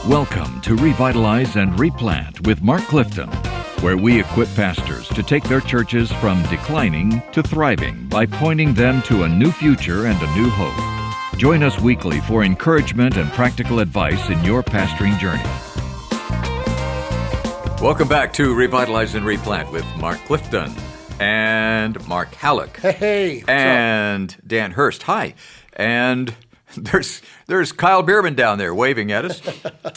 Welcome to Revitalize and Replant with Mark Clifton, where we equip pastors to take their churches from declining to thriving by pointing them to a new future and a new hope. Join us weekly for encouragement and practical advice in your pastoring journey. Welcome back to Revitalize and Replant with Mark Clifton and Mark Hallock. Hey, and Dan Hurst. Hi. And there's Kyle Bierman down there waving at us.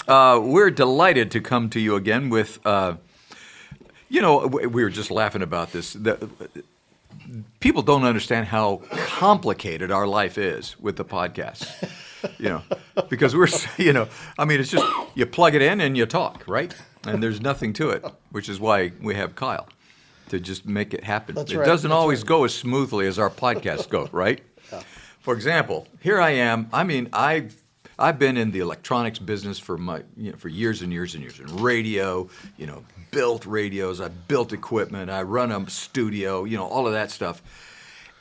We're delighted to come to you again with, we were just laughing about this. People don't understand how complicated our life is with the podcast, because it's just you plug it in and you talk, right? And there's nothing to it, which is why we have Kyle to just make it happen. It doesn't always go as smoothly as our podcasts go, right? Yeah. For example, here I am. I've been in the electronics business for years and years and years. In radio, built radios. I built equipment. I run a studio. All of that stuff.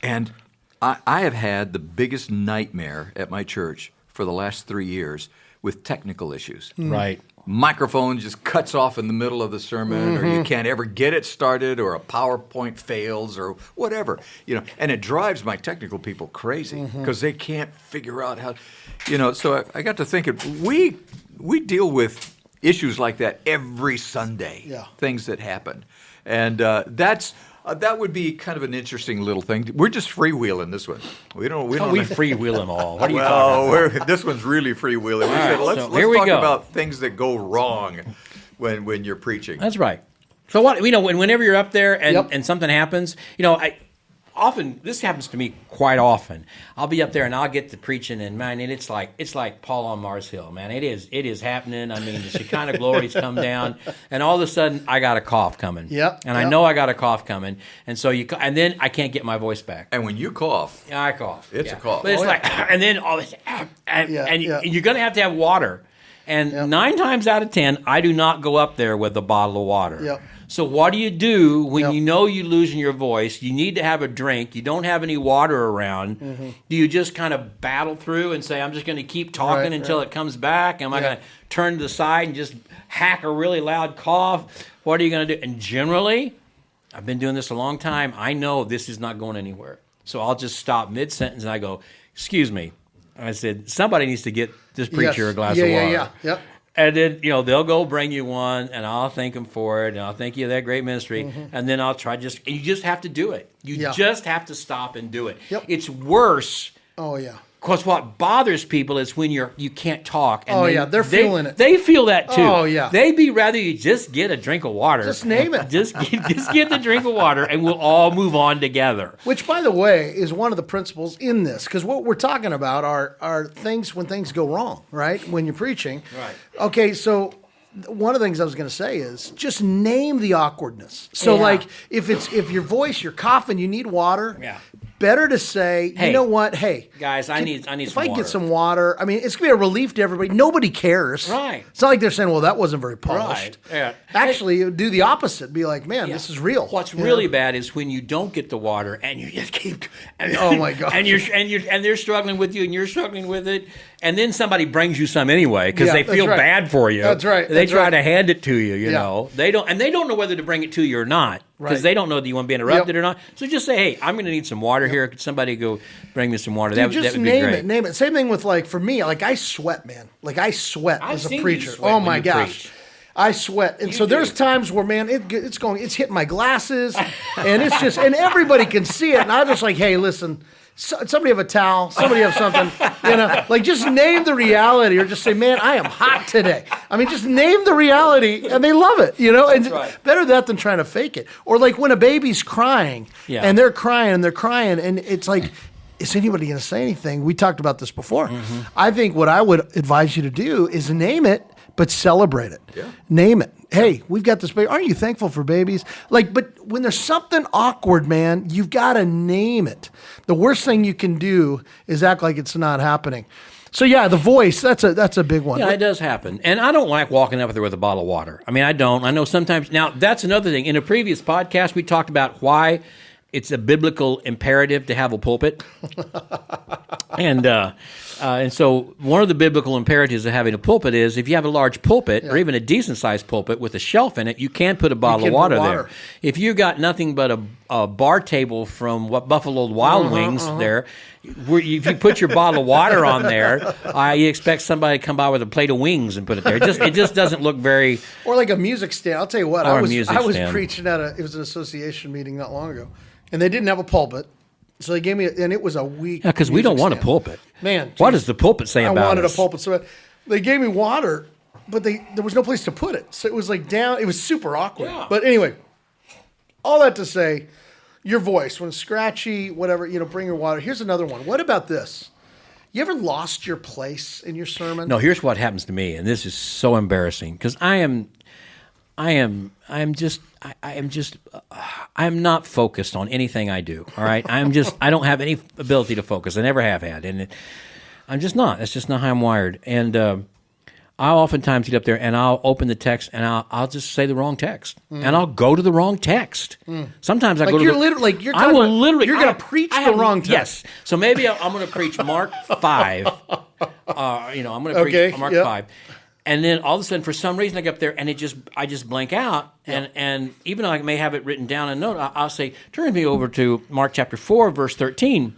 And I have had the biggest nightmare at my church for the last 3 years with technical issues. Right. Microphone just cuts off in the middle of the sermon, or you can't ever get it started, or a PowerPoint fails, or whatever. And it drives my technical people crazy because they can't figure out how. So I got to thinking, we deal with issues like that every Sunday. Yeah. Things that happen, and that would be kind of an interesting little thing. We're just freewheeling this one. We freewheel them all. What are you talking about? This one's really freewheeling. We said, let's talk about things that go wrong when you're preaching. That's right. So whenever you're up there and something happens, often this happens to me quite often. I'll be up there and I'll get to preaching, and man, it's like Paul on Mars Hill, man. It is happening. The Shekinah glories come down, and all of a sudden I got a cough coming. Yep. And I know I got a cough coming, and so and then I can't get my voice back. And when you cough, I cough. It's a cough. But it's and then all this, and you're going to have water. And 9 times out of 10, I do not go up there with a bottle of water. Yep. So what do you do when you know you're losing your voice? You need to have a drink. You don't have any water around. Mm-hmm. Do you just kind of battle through and say, I'm just going to keep talking until it comes back? Am I going to turn to the side and just hack a really loud cough? What are you going to do? And generally, I've been doing this a long time. I know this is not going anywhere. So I'll just stop mid-sentence and I go, excuse me. I said, somebody needs to get this preacher a glass of water. Yep. And then, they'll go bring you one, and I'll thank them for it, and I'll thank you for that great ministry, and then I'll try you just have to do it. You just have to stop and do it. Yep. It's worse. Oh, yeah. Because what bothers people is when you can't talk. And they're feeling it. They feel that too. Oh, yeah. They'd be rather you just get a drink of water. Just name it. Just get the drink of water, and we'll all move on together. Which, by the way, is one of the principles in this, because what we're talking about are things when things go wrong, right? When you're preaching. Right. Okay, so one of the things I was going to say is just name the awkwardness. So, like, if your voice, you're coughing, you need water. Yeah. Better to say, you know what? Hey, guys, I need some water. If I get some water, it's gonna be a relief to everybody. Nobody cares. Right. It's not like they're saying, "Well, that wasn't very polished." Right. Yeah. Actually, do the opposite. Be like, "Man, this is real." What's really bad is when you don't get the water and you just keep. Oh my God. And they're struggling with you, and you're struggling with it, and then somebody brings you some anyway because they feel bad for you. That's right. They try to hand it to you. You know, they don't know whether to bring it to you or not. Because they don't know that you want to be interrupted or not. So just say, hey, I'm going to need some water here. Could somebody go bring me some water? That would be great. Name it. Same thing with, for me, I sweat, man. I sweat as a preacher. Oh, my gosh. I sweat. And there's times where, man, it's hitting my glasses. And it's just, and everybody can see it. And I'm just like, hey, listen. Somebody have a towel. Somebody have something. Just name the reality, or just say, "Man, I am hot today." Just name the reality, and they love it. And better that than trying to fake it. Or when a baby's crying, and they're crying, and it's like, is anybody going to say anything? We talked about this before. Mm-hmm. I think what I would advise you to do is name it, but celebrate it. Yeah. Name it. Hey, we've got this baby. Aren't you thankful for babies? But when there's something awkward, man, you've got to name it. The worst thing you can do is act like it's not happening. So the voice, that's a big one. Yeah, it does happen. And I don't like walking up there with a bottle of water. I don't. I know sometimes. Now, that's another thing. In a previous podcast, we talked about why it's a biblical imperative to have a pulpit. And so one of the biblical imperatives of having a pulpit is if you have a large pulpit or even a decent-sized pulpit with a shelf in it, you can put a bottle of water there. If you got nothing but a bar table from Buffalo Wild Wings there, if you put your bottle of water on there, you expect somebody to come by with a plate of wings and put it there. It just doesn't look very... Or like a music stand. I'll tell you what, I was preaching it was an association meeting not long ago, and they didn't have a pulpit. So they gave me, and it was a weak. Yeah, because we don't want a pulpit. Man, geez, what does the pulpit say about us? I wanted a pulpit, so they gave me water, but there was no place to put it. So it was like down. It was super awkward. Yeah. But anyway, all that to say, your voice when it's scratchy, whatever, bring your water. Here's another one. What about this? You ever lost your place in your sermon? No. Here's what happens to me, and this is so embarrassing because I am not focused on anything I do. All right, I don't have any ability to focus. I never have had, and I'm just not. That's just not how I'm wired. And I'll oftentimes get up there and I'll open the text and I'll just say the wrong text, and I'll go to the wrong text. Sometimes I go to you're going to preach the wrong text. Yes. So maybe I'm going to preach Mark 5. I'm going to preach Mark 5. And then all of a sudden, for some reason, I get up there and I just blank out. And even though I may have it written down in a note, I'll say, turn me over to Mark chapter 4, verse 13.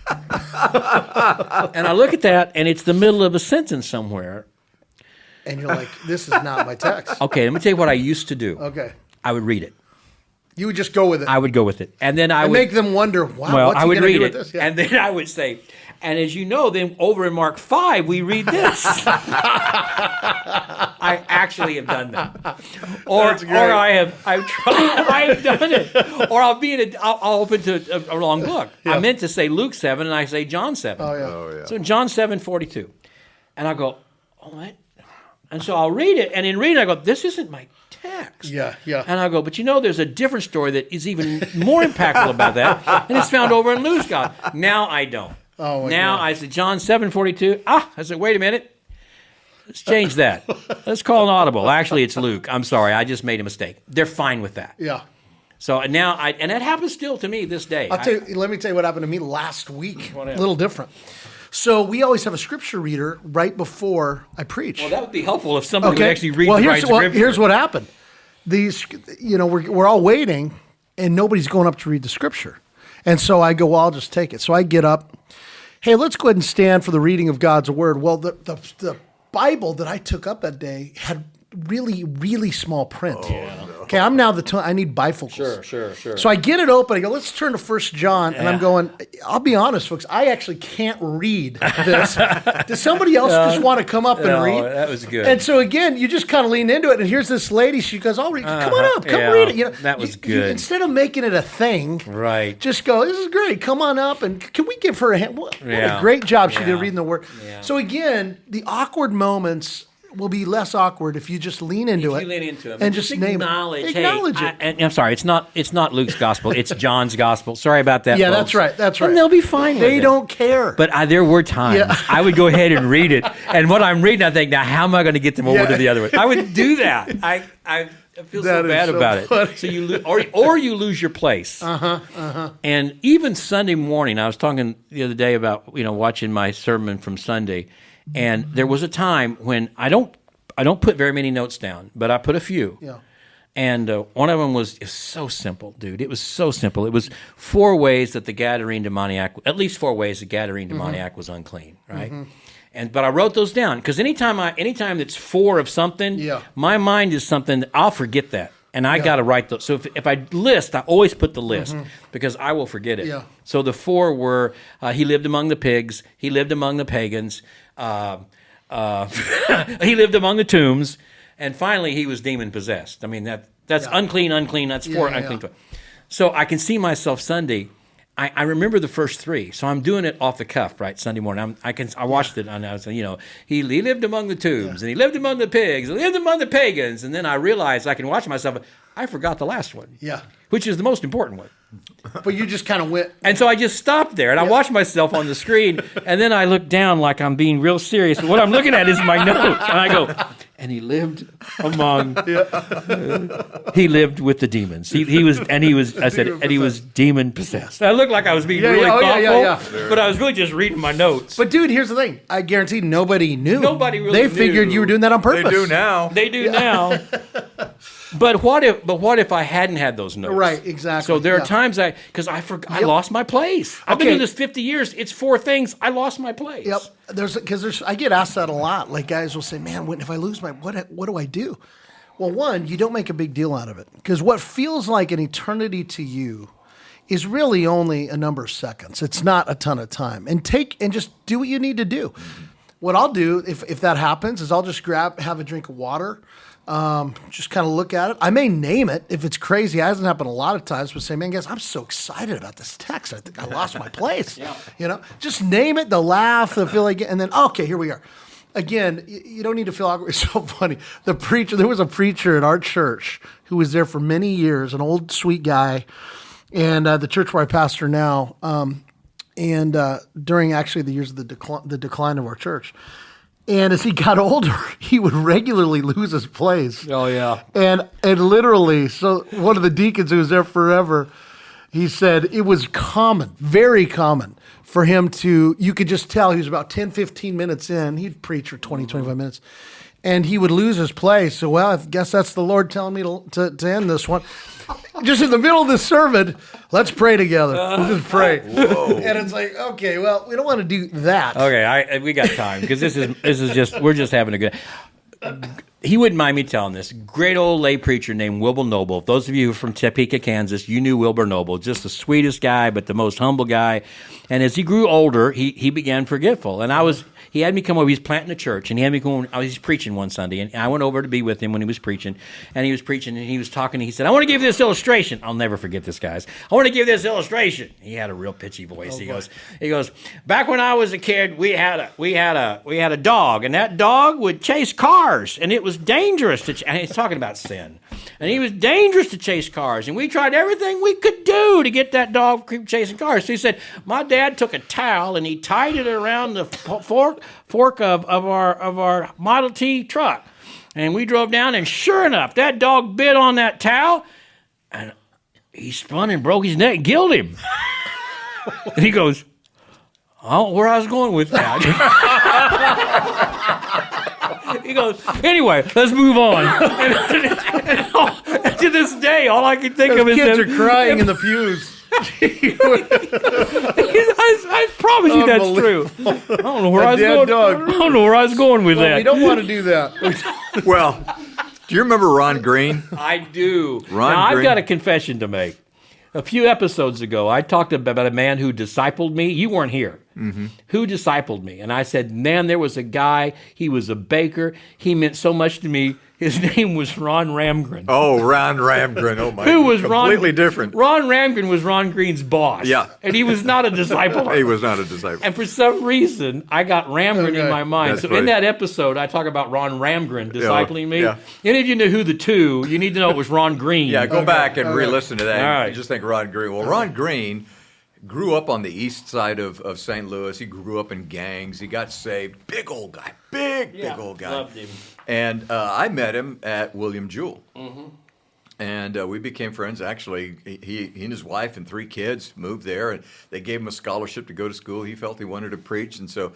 And I look at that, and it's the middle of a sentence somewhere. And you're like, this is not my text. Okay, let me tell you what I used to do. Okay. I would read it. You would just go with it. I would go with it. And then I would make them wonder, wow, what's he going to do with this? Yeah. And then I would say... And as you know, then over in Mark 5, we read this. I actually have done that. I've done it. Or I'll open to a wrong book. Yeah. I meant to say Luke 7, and I say John 7. Oh, yeah. So John 7:42. And I'll go, what? And so I'll read it, and in reading I go, this isn't my text. Yeah. And I'll go, but there's a different story that is even more impactful about that, and it's found over in Luke's God. Now I don't. Oh, now God. I said, John 7:42. I said, wait a minute. Let's change that. Let's call an audible. Actually, it's Luke. I'm sorry. I just made a mistake. They're fine with that. Yeah. So now, and that happens still to me this day. Let me tell you what happened to me last week. A little different. So we always have a scripture reader right before I preach. Well, that would be helpful if somebody would actually read the right scripture. Well, here's what happened. We're all waiting, and nobody's going up to read the scripture. And so I go, well, I'll just take it. So I get up. Hey, let's go ahead and stand for the reading of God's word. Well, the Bible that I took up that day had really, really small print. Oh, yeah. Okay, I'm now I need bifocals. Sure. So I get it open. I go, let's turn to 1 John. And I'm going, I'll be honest, folks, I actually can't read this. Does somebody else just want to come up and read? That was good. And so again, you just kind of lean into it. And here's this lady. She goes, I'll read. Come on up. Come read it. That was good. Instead of making it a thing, right? Just go, this is great. Come on up. And can we give her a hand? What a great job she did reading the word. Yeah. So again, the awkward moments will be less awkward if you just lean into it. And just acknowledge it. And I'm sorry, it's not Luke's gospel, it's John's gospel. Sorry about that. Yeah, folks. That's right. And they'll be fine with it. They don't care. But there were times I would go ahead and read it, and what I'm reading, I think, now how am I going to get them over to the other one? I would do that. I feel so bad about it. So you or you lose your place. And even Sunday morning, I was talking the other day about watching my sermon from Sunday. And there was a time when I don't put very many notes down, but I put a few. Yeah. And one of them was so simple, dude. It was so simple. It was 4 ways that the Gadarene demoniac, at least 4 ways the Gadarene demoniac was unclean, right? But I wrote those down because anytime it's 4 of something, my mind is something that I'll forget that. And I got to write those. So if I list, I always put the list because I will forget it. Yeah. So the 4 were, he lived among the pigs, he lived among the pagans, he lived among the tombs, and finally he was demon possessed. I mean that's unclean. That's 4 unclean. So I can see myself Sunday. I remember the first 3, so I'm doing it off the cuff, right? Sunday morning. I watched it, and I was he lived among the tombs, and he lived among the pigs, and he lived among the pagans, and then I realized I can watch myself. I forgot the last one, which is the most important one. But you just kind of went. And so I just stopped there, and I watched myself on the screen, and then I look down like I'm being real serious. But what I'm looking at is my notes, and I go, and he lived among. He lived with the demons. He was. I said, and he was demon possessed. I looked like I was being really thoughtful, but I was really just reading my notes. But dude, here's the thing. I guarantee nobody knew. Nobody really knew. They figured you were doing that on purpose. They do now. They do now. But what if I hadn't had those notes? Right, exactly. So there are times I lost my place. I've been doing this 50 years. It's 4 things. I lost my place. Yep. I get asked that a lot. Like guys will say, "Man, if I lose what do I do?" Well, one, you don't make a big deal out of it because what feels like an eternity to you is really only a number of seconds. It's not a ton of time. And just do what you need to do. What I'll do if that happens is I'll just have a drink of water. Just kind of look at it. I may name it if it's crazy. It hasn't happened a lot of times, but say, man, guys, I'm so excited about this text. I think I lost my place. Just name it. They'll laugh. They'll feel like it. And then, okay, here we are. Again, you don't need to feel awkward. It's so funny. There was a preacher at our church who was there for many years, an old sweet guy, and the church where I pastor now, during actually the years of the decline of our church. And as he got older, he would regularly lose his place. Oh, yeah. And literally, so one of the deacons who was there forever, he said it was common, very common, for him you could just tell he was about 10, 15 minutes in. He'd preach for 20, 25 minutes. And he would lose his place. So, well, I guess that's the Lord telling me to end this one. Just in the middle of the sermon, let's pray together. We'll just pray. Whoa. And it's like, okay, well, we don't want to do that. Okay, we got time because this is just we're just having a good. He wouldn't mind me telling this. Great old lay preacher named Wilbur Noble. Those of you who are from Topeka, Kansas, you knew Wilbur Noble. Just the sweetest guy, but the most humble guy. And as he grew older, he began forgetful. And he had me come over. He was planting a church, and he had me go. I was preaching one Sunday, and I went over to be with him when he was preaching. And he was preaching, and he was talking. And he said, "I want to give you this illustration." I'll never forget this, guys. "I want to give this illustration." He had a real pitchy voice. He goes, "Back when I was a kid, we had a dog, and that dog would chase cars, and it was dangerous to." And he's talking about sin, and he was dangerous to chase cars, and we tried everything we could do to get that dog to keep chasing cars. So he said, "My dad took a towel and he tied it around the fork of our Model T truck. And we drove down, and sure enough, that dog bit on that towel, and he spun and broke his neck and killed him." And he goes, "I don't know where I was going with that." He goes, "Anyway, let's move on." And to this day, all I can think of is kids are crying in the pews. I promise you that's true. I don't know where I was going. I don't know where I was going with that. We don't want to do that. Well, do you remember Ron Green? I do. Ron now, Green. I've got a confession to make. A few episodes ago, I talked about a man who discipled me. You weren't here. Mm-hmm. Who discipled me? And I said, man, there was a guy. He was a baker. He meant so much to me. His name was Ron Ramgren. Oh, Ron Ramgren. Oh, my God. Who was completely different. Ron Ramgren was Ron Green's boss. Yeah. And he was not a disciple. He was not a disciple. And for some reason, I got Ramgren in my mind. That's so funny. in that episode, I talk about Ron Ramgren discipling me. Yeah. Any of you know who the two, you need to know it was Ron Green. Yeah, go back and re-listen to that. All right. You just think Ron Green. Well, Ron Green grew up on the east side of St. Louis. He grew up in gangs. He got saved. Big old guy. Big old guy. Loved him. And I met him at William Jewell. Mm-hmm. And we became friends. Actually, he and his wife and 3 kids moved there, and they gave him a scholarship to go to school. He felt he wanted to preach, and so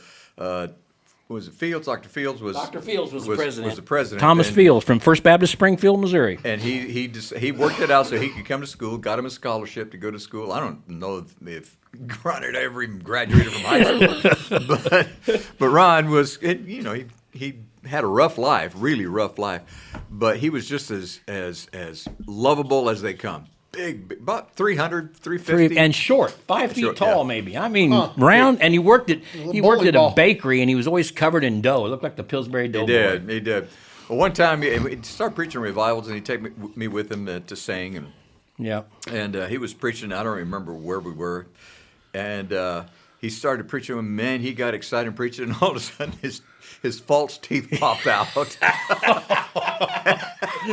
was it Fields? Dr. Fields was Dr. Fields was the president. Was the president. Thomas Fields from First Baptist Springfield, Missouri. And he worked it out so he could come to school. Got him a scholarship to go to school. I don't know if Ron had ever even graduated from high school, but Ron was, he had a rough life, really rough life, but he was just as lovable as they come. Big, about 300, 350. And short, 5 feet Short, tall, yeah. maybe. I mean, round, and he worked at a ball. bakery, and he was always covered in dough. It looked like the Pillsbury Doughboy. He did. Well, one time he'd start preaching revivals, and he'd take me with him to sing, and he was preaching. I don't remember where we were, and he started preaching. And man, he got excited and preaching, and all of a sudden his false teeth popped out.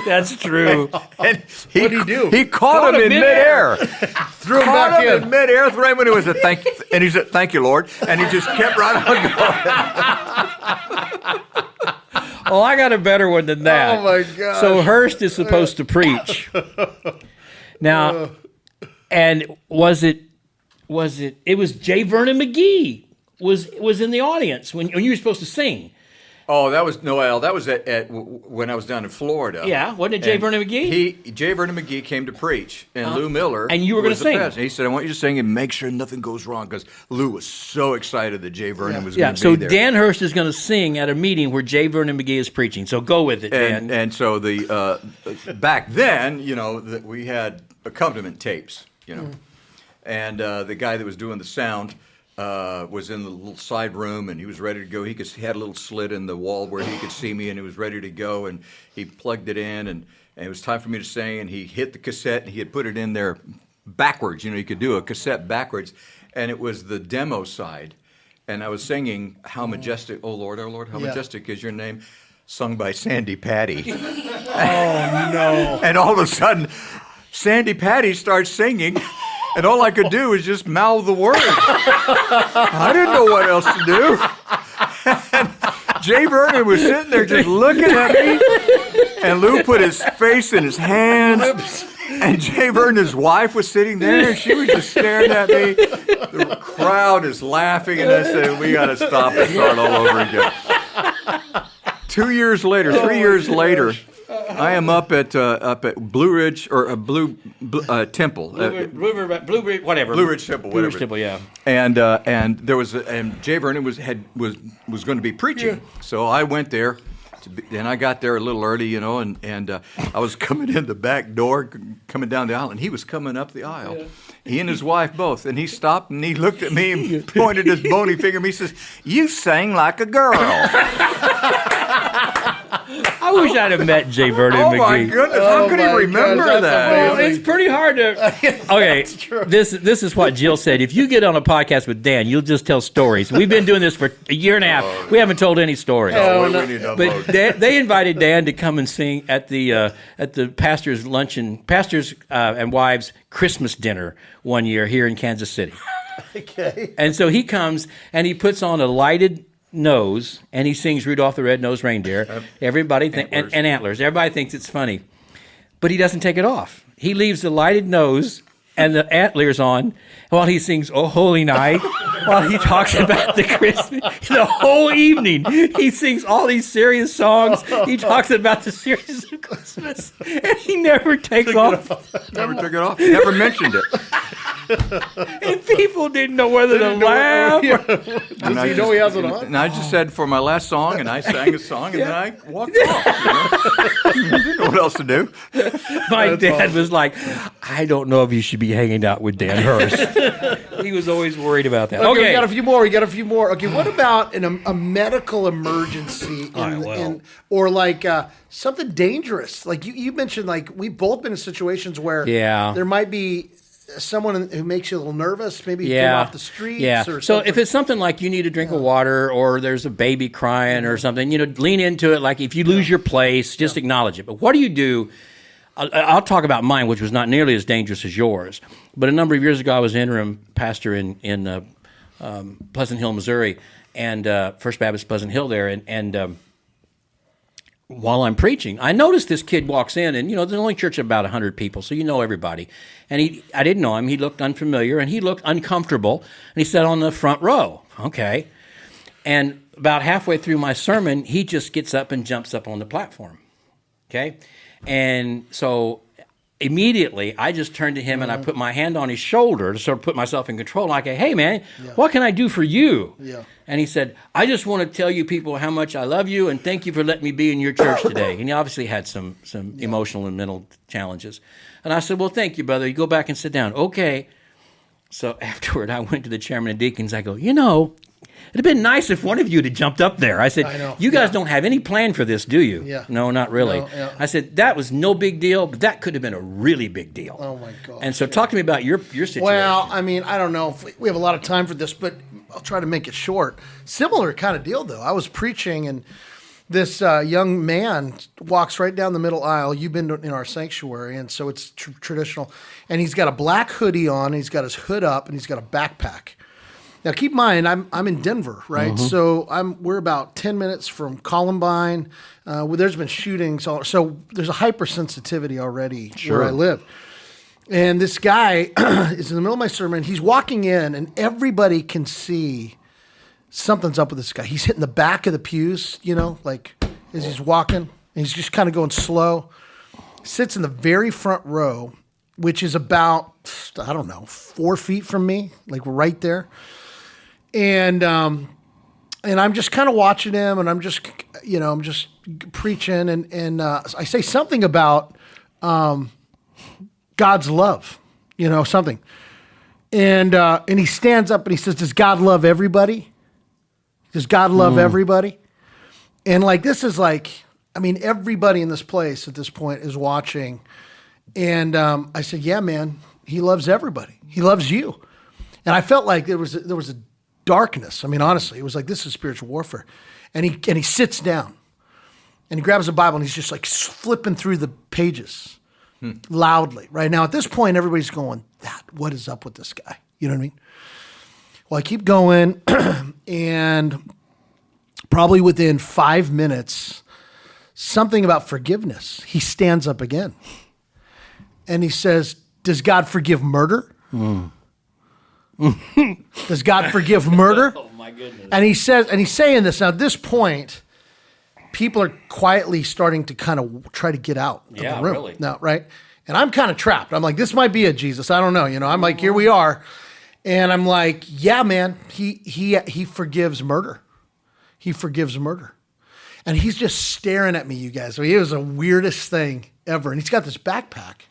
That's true. And What'd he do? He caught him in midair. Threw him back in. Midair, threw him, and it was and he said, "Thank you, Lord," and he just kept right on going. Oh, I got a better one than that. Oh, my God. So Hurst is supposed to preach. Now, and it was J. Vernon McGee was in the audience when you were supposed to sing. Oh, that was Noel. That was when I was down in Florida. Yeah, wasn't it J. Vernon McGee? J. Vernon McGee came to preach, and Lou Miller. And you were going to sing. And he said, "I want you to sing and make sure nothing goes wrong," because Lou was so excited that J. Vernon was going to be there. So Dan Hurst is going to sing at a meeting where J. Vernon McGee is preaching. So go with it, Dan. And so the back then, we had accompaniment tapes, and the guy that was doing the sound. Was in the little side room, and he was ready to go. He had a little slit in the wall where he could see me, and he was ready to go. And he plugged it in, and it was time for me to sing. And he hit the cassette, and he had put it in there backwards. You could do a cassette backwards, and it was the demo side. And I was singing "How Majestic, oh Lord, how majestic is your name," sung by Sandy Patty. Oh no! And all of a sudden, Sandy Patty starts singing. And all I could do was just mouth the words. I didn't know what else to do. And Jay Vernon was sitting there just looking at me. And Lou put his face in his hands. And Jay Vernon's wife was sitting there. And she was just staring at me. The crowd is laughing. And I said, we got to stop and start all over again. 3 years later, I am up at Blue Ridge or Blue Temple. Blue Ridge, whatever. Blue Ridge Temple, whatever. Blue Ridge Temple, yeah. And there was and Jay Vernon was going to be preaching, so I went there, and I got there a little early, and I was coming in the back door, coming down the aisle, and he was coming up the aisle. Yeah. He and his wife both, and he stopped and he looked at me and pointed his bony finger at me. He says, "You sang like a girl." I wish I'd have met J. Vernon McGee. Oh my goodness! How could he remember that? Well, it's pretty hard to. Okay, this is what Jill said. If you get on a podcast with Dan, you'll just tell stories. We've been doing this for a year and a half. We haven't told any stories. But they invited Dan to come and sing at the pastors' luncheon, pastors and wives' Christmas dinner one year here in Kansas City. Okay. And so he comes and he puts on a lighted nose and he sings Rudolph the Red-Nosed Reindeer. Everybody and antlers. Everybody thinks it's funny, but he doesn't take it off. He leaves the lighted nose and the antlers on while he sings "Oh Holy Night," while he talks about the Christmas. The whole evening, he sings all these serious songs. He talks about the seriousness of Christmas, and he never takes off. Never took it off. He never mentioned it. And people didn't know whether to laugh. Does he know he has it on? And I just said for my last song, and I sang a song, and then I walked off. I didn't know what else to do. My dad was like, "I don't know if you should be hanging out with Dan Hurst." He was always worried about that. Okay, we got a few more. Okay, what about a medical emergency or like something dangerous? Like you mentioned, like we've both been in situations where there might be someone who makes you a little nervous, maybe came off the streets or something. So if it's something like you need a drink of water or there's a baby crying or something, lean into it. Like if you lose your place, just acknowledge it. But what do you do? I'll talk about mine, which was not nearly as dangerous as yours. But a number of years ago, I was interim pastor in Pleasant Hill, Missouri, and First Baptist Pleasant Hill there. And while I'm preaching, I noticed this kid walks in, and there's only church of about 100 people, so you know everybody. And I didn't know him. He looked unfamiliar, and he looked uncomfortable, and he sat on the front row. Okay. And about halfway through my sermon, he just gets up and jumps up on the platform. Okay. And so immediately I just turned to him and I put my hand on his shoulder to sort of put myself in control. Like, "Hey, man, what can I do for you?" Yeah. And he said, "I just want to tell you people how much I love you and thank you for letting me be in your church today." And he obviously had some emotional and mental challenges. And I said, "Well, thank you, brother. You go back and sit down." Okay. So afterward, I went to the chairman of deacons. I go, "It'd have been nice if one of you had jumped up there." I said, "You guys don't have any plan for this, do you?" Yeah. "No, not really." No, yeah. I said, "That was no big deal, but that could have been a really big deal." Oh, my God. And so talk to me about your situation. Well, I mean, I don't know if we have a lot of time for this, but I'll try to make it short. Similar kind of deal, though. I was preaching, and this young man walks right down the middle aisle. You've been in our sanctuary, and so it's traditional. And he's got a black hoodie on, and he's got his hood up, and he's got a backpack. Now, keep in mind, I'm in Denver, right? So we're about 10 minutes from Columbine. Where there's been shootings, so there's a hypersensitivity already where I live. And this guy is in the middle of my sermon. He's walking in, and everybody can see something's up with this guy. He's hitting the back of the pews, like as he's walking. And he's just kind of going slow. Sits in the very front row, which is about, 4 feet from me, like right there. And I'm just kind of watching him, and I'm just preaching, and I say something about God's love, something. And he stands up and he says, "Does God love everybody? Does God love everybody?" And this is everybody in this place at this point is watching. And I said, "Yeah, man, he loves everybody. He loves you." And I felt like there was a darkness. Honestly, it was like, this is spiritual warfare. And he sits down and he grabs a Bible and he's just flipping through the pages loudly. Right now, at this point, everybody's going, what is up with this guy? You know what I mean? Well, I keep going, and probably within 5 minutes, something about forgiveness. He stands up again and he says, "Does God forgive murder?" Does God forgive murder? Oh my goodness. And he's saying this. Now, at this point, people are quietly starting to kind of try to get out of the room. Really. Now, right? And I'm kind of trapped. I'm like, this might be a Jesus. I don't know. I'm like, here we are. And I'm like, yeah, man, he forgives murder. He forgives murder. And he's just staring at me, you guys. It was the weirdest thing ever. And he's got this backpack.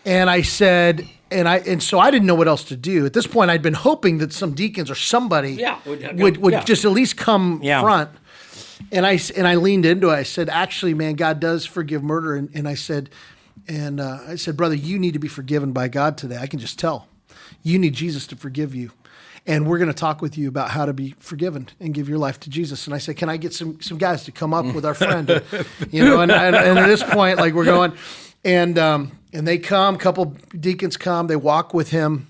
And I said, and so I didn't know what else to do. At this point, I'd been hoping that some deacons or somebody would just at least come front. And I leaned into it. I said, "Actually, man, God does forgive murder." And I said, "Brother, you need to be forgiven by God today. I can just tell. You need Jesus to forgive you. And we're going to talk with you about how to be forgiven and give your life to Jesus." And I said, "Can I get some guys to come up with our friend?" And at this point, we're going, and they come, a couple deacons come, they walk with him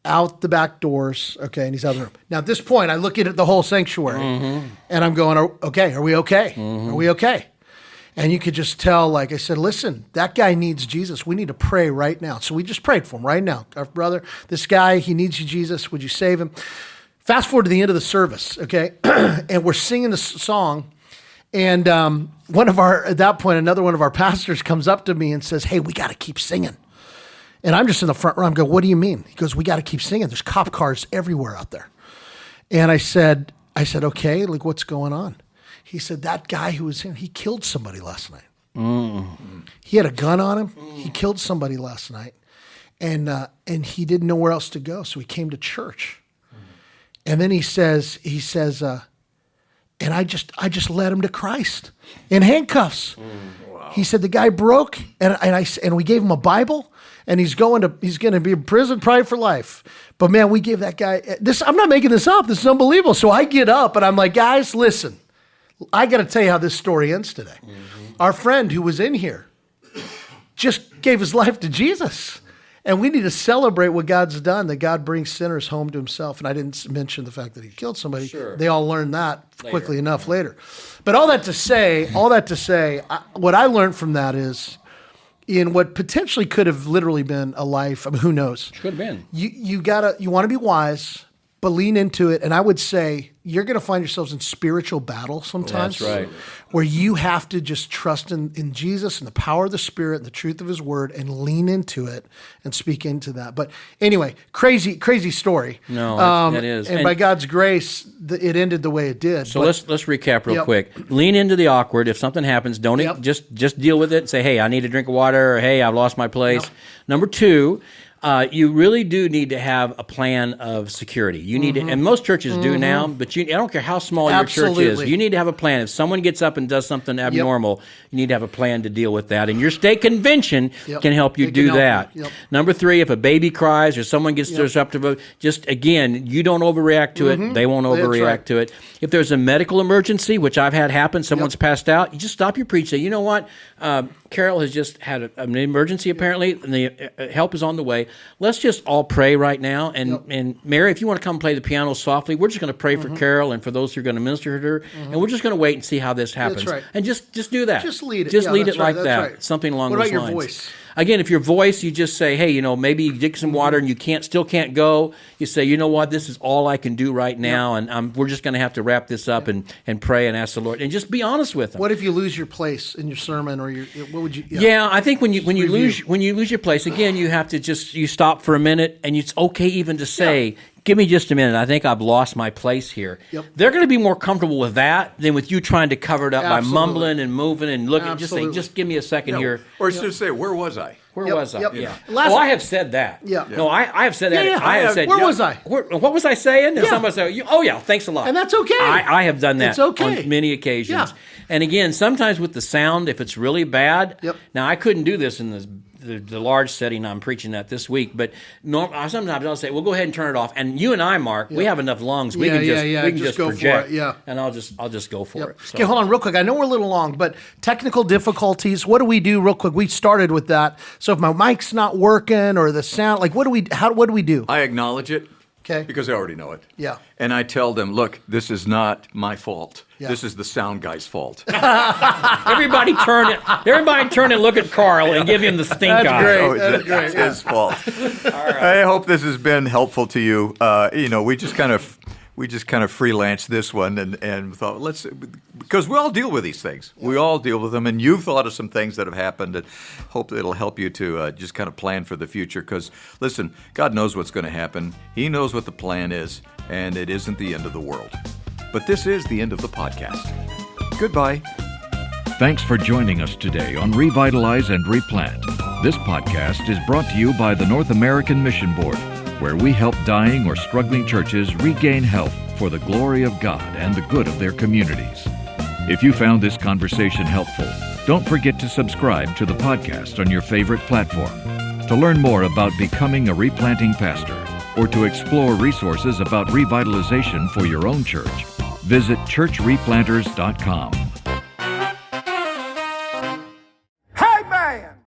out the back doors, okay, and he's out of the room. Now, at this point, I look at the whole sanctuary, and I'm going, okay, are we okay? Are we okay? And you could just tell, I said, listen, that guy needs Jesus. We need to pray right now. So we just prayed for him right now. Our brother, this guy, he needs you, Jesus. Would you save him? Fast forward to the end of the service, okay, and we're singing the song. And at that point, another one of our pastors comes up to me and says, "Hey, we got to keep singing." And I'm just in the front row. I'm going, "What do you mean?" He goes, "We got to keep singing. There's cop cars everywhere out there." And I said, "Okay, what's going on?" He said, "That guy who was here, he killed somebody last night. He had a gun on him. He killed somebody last night. And he didn't know where else to go. So he came to church." And then he says, "And I just led him to Christ in handcuffs." Wow. He said the guy broke, and we gave him a Bible, and he's going to be in prison probably for life. But man, we gave that guy this. I'm not making this up. This is unbelievable. So I get up and I'm like, "Guys, listen, I got to tell you how this story ends today." Our friend who was in here just gave his life to Jesus. And we need to celebrate what God's done, that God brings sinners home to himself. And I didn't mention the fact that he killed somebody. Sure. They all learned that quickly enough later. But all that to say, what I learned from that is, in what potentially could have literally been a life, who knows? Could have been. You want to be wise, but lean into it. And I would say you're going to find yourselves in spiritual battle sometimes. That's right. Where you have to just trust in Jesus and the power of the Spirit and the truth of His Word and lean into it and speak into that. But anyway, crazy story. No, that is. And by God's grace, it ended the way it did. So let's recap real quick. Lean into the awkward. If something happens, don't just deal with it. Say, "Hey, I need a drink of water," or "Hey, I've lost my place." Number 2, you really do need to have a plan of security. You need to, and most churches do now, but I don't care how small your church is. You need to have a plan. If someone gets up and does something abnormal, you need to have a plan to deal with that. And your state convention can help you do that. Number 3, if a baby cries or someone gets disruptive, just again, you don't overreact to it. They won't overreact to it. If there's a medical emergency, which I've had happen, someone's passed out, you just stop your preach. Say, "You know what? Carol has just had an emergency apparently, and the help is on the way. Let's just all pray right now. And Mary, if you want to come play the piano softly, we're just going to pray for Carol and for those who are going to minister to her, and we're just going to wait and see how this happens. That's right. And just do that. Just lead it. Just lead it right, like that. Right. Something along those lines. What about your voice? Again, if your voice, you just say, hey, maybe you dig some water and you still can't go. You say, you know what, this is all I can do right now, and we're just going to have to wrap this up and pray and ask the Lord, and just be honest with them. What if you lose your place in your sermon, or what would you? Yeah, I think when you lose your place, again, you have to you stop for a minute, and it's okay even to say, give me just a minute. I think I've lost my place here. Yep. They're going to be more comfortable with that than with you trying to cover it up by mumbling and moving and looking. Just say, just give me a second here. Or just say, where was I? Where was I? Yep. Yeah. I have said that. Yeah. No, I have said that. Yeah. I have said, where was I? What was I saying? And somebody said, oh, yeah, thanks a lot. And that's okay. I have done that It's okay. on many occasions. Yeah. And again, sometimes with the sound, if it's really bad, now I couldn't do this in the large setting I'm preaching at this week, but sometimes I'll say, well, go ahead and turn it off. And you and I, Mark, we have enough lungs. We can just go project. For it. Yeah. And I'll just go for it. So. Okay, hold on real quick. I know we're a little long, but technical difficulties, what do we do real quick? We started with that. So if my mic's not working or the sound, like what do we do? I acknowledge it. Okay. Because I already know it. Yeah. And I tell them, look, this is not my fault. Yeah. This is the sound guy's fault. Everybody turn and look at Carl and give him the stink eye. That's great. Oh, That's great. It's his fault. All right. I hope this has been helpful to you. We just kind of freelanced this one and thought, because we all deal with these things. We all deal with them, and you've thought of some things that have happened, and hope it'll help you to just kind of plan for the future. Because, listen, God knows what's going to happen. He knows what the plan is, and it isn't the end of the world. But this is the end of the podcast. Goodbye. Thanks for joining us today on Revitalize and Replant. This podcast is brought to you by the North American Mission Board, where we help dying or struggling churches regain health for the glory of God and the good of their communities. If you found this conversation helpful, don't forget to subscribe to the podcast on your favorite platform. To learn more about becoming a replanting pastor or to explore resources about revitalization for your own church, visit churchreplanters.com.